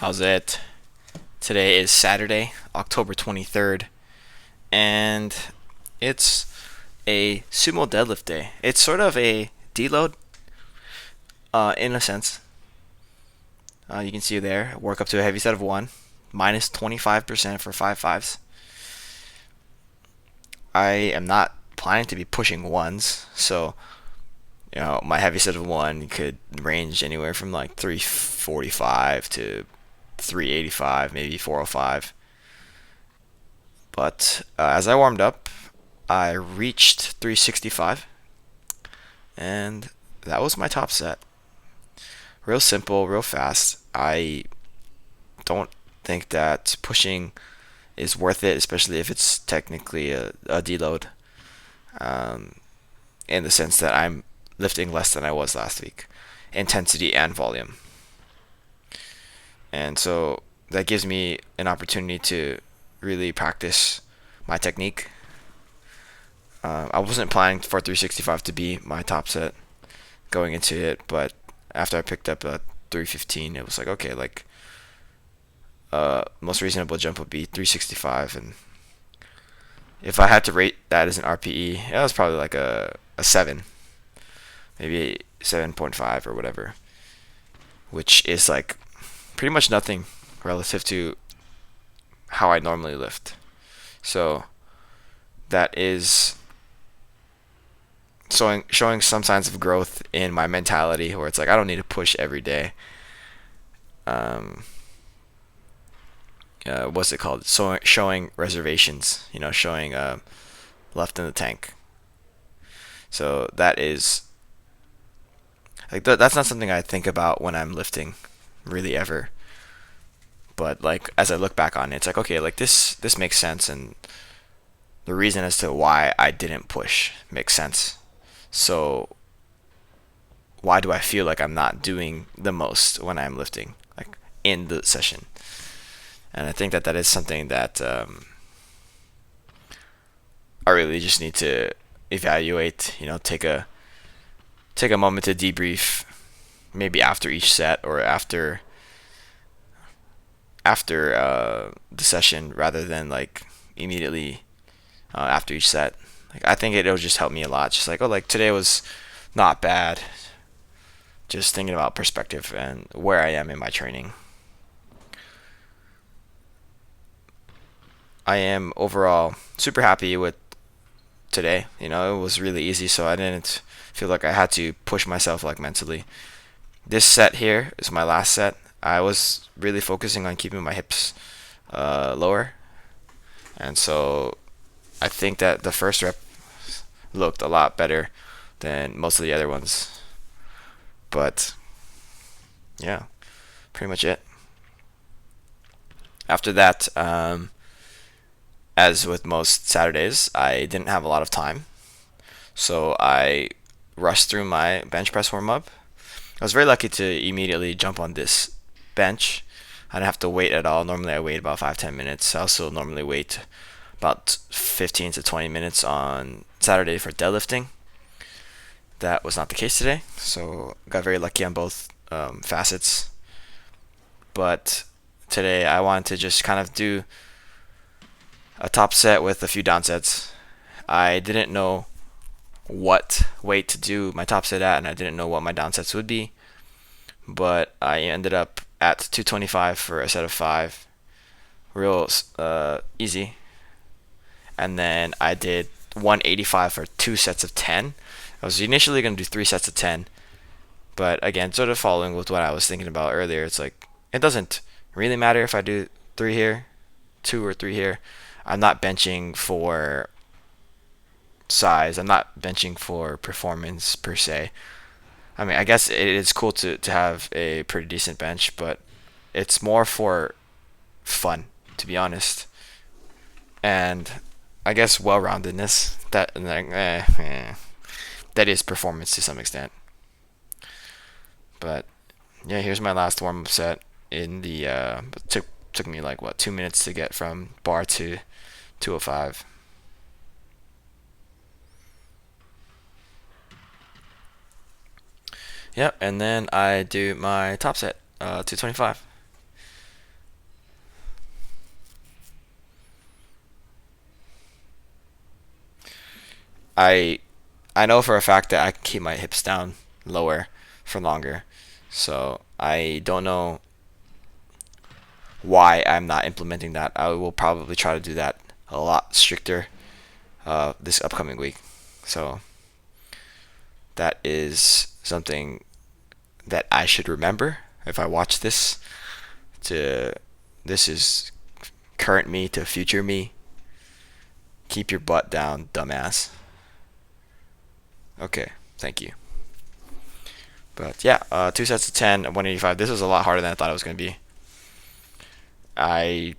How's it? Today is Saturday, October 23rd, and it's a sumo deadlift day. It's sort of a deload, in a sense. You can see there, work up to a heavy set of one, minus 25% for five fives. I am not planning to be pushing ones, so my heavy set of one could range anywhere from like 345 to 385, maybe 405. But as I warmed up, I reached 365, and that was my top set. Real simple, real fast. I don't think that pushing is worth it, especially if it's technically a deload, um, in the sense that I'm lifting less than I was last week, intensity and volume. And so that gives me an opportunity to really practice my technique. I wasn't planning for 365 to be my top set going into it, but after I picked up a 315, it was like, okay, like most reasonable jump would be 365, and if I had to rate that as an RPE, it was probably like a 7, maybe 7.5 or whatever, which is like pretty much nothing relative to how I normally lift. So that is showing some signs of growth in my mentality, where it's like I don't need to push every day. Um, what's it called? So showing reservations, showing left in the tank. So that is like that's not something I think about when I'm lifting, really ever. But like as I look back on it, it's like okay, like this makes sense, and the reason as to why I didn't push makes sense. So why do I feel like I'm not doing the most when I'm lifting, like in the session? And I think that that is something that I really just need to evaluate. Take a moment to debrief, maybe after each set or after the session, rather than like immediately after each set. Like I think it'll just help me a lot. Just like, oh, like today was not bad. Just thinking about perspective and where I am in my training. I am overall super happy with today. It was really easy, so I didn't feel like I had to push myself like mentally. This set here is my last set. I was really focusing on keeping my hips lower, and so I think that the first rep looked a lot better than most of the other ones. But yeah, pretty much it. After that, as with most Saturdays, I didn't have a lot of time, so I rushed through my bench press warm up. I was very lucky to immediately jump on this bench. I didn't have to wait at all. Normally, I wait about 5-10 minutes. I also normally wait about 15 to 20 minutes on Saturday for deadlifting. That was not the case today, so got very lucky on both facets. But today, I wanted to just kind of do a top set with a few down sets. I didn't know what weight to do my top set at, and I didn't know what my down sets would be, but I ended up at 225 for a set of five, real easy. And then I did 185 for two sets of 10. I was initially going to do three sets of 10, but again, sort of following with what I was thinking about earlier, it's like it doesn't really matter if I do three here, two or three here. I'm not benching for size. I'm not benching for performance per se. I mean, I guess it is cool to have a pretty decent bench, but it's more for fun, to be honest. And I guess well-roundedness that is performance to some extent. But yeah, here's my last warm-up set. In the took me like what 2 minutes to get from bar to 205. Yep, and then I do my top set, 225. I I know for a fact that I can keep my hips down lower for longer. So I don't know why I'm not implementing that. I will probably try to do that a lot stricter this upcoming week. So that is something that I should remember if I watch this. To this is current me to future me. Keep your butt down, dumbass. Okay, thank you. But yeah, 2 sets of 10, 185. This was a lot harder than I thought it was going to be. I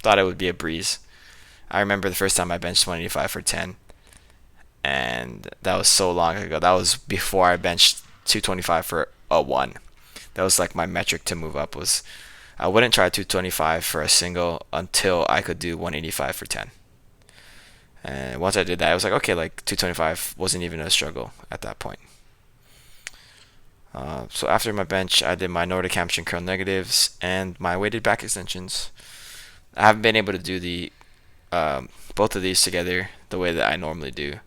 thought it would be a breeze. I remember the first time I benched 185 for 10, and that was so long ago. That was before I benched 225 for a 1. That was like my metric to move up was I wouldn't try 225 for a single until I could do 185 for 10. And once I did that, I was like, okay, like 225 wasn't even a struggle at that point. So after my bench, I did my Nordic hamstring curl negatives and my weighted back extensions. I haven't been able to do the both of these together the way that I normally do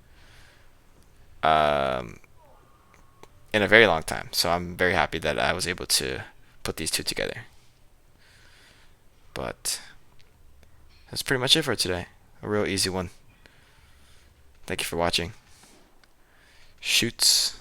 um, in a very long time. So I'm very happy that I was able to put these two together. But that's pretty much it for today. A real easy one. Thank you for watching. Shoots.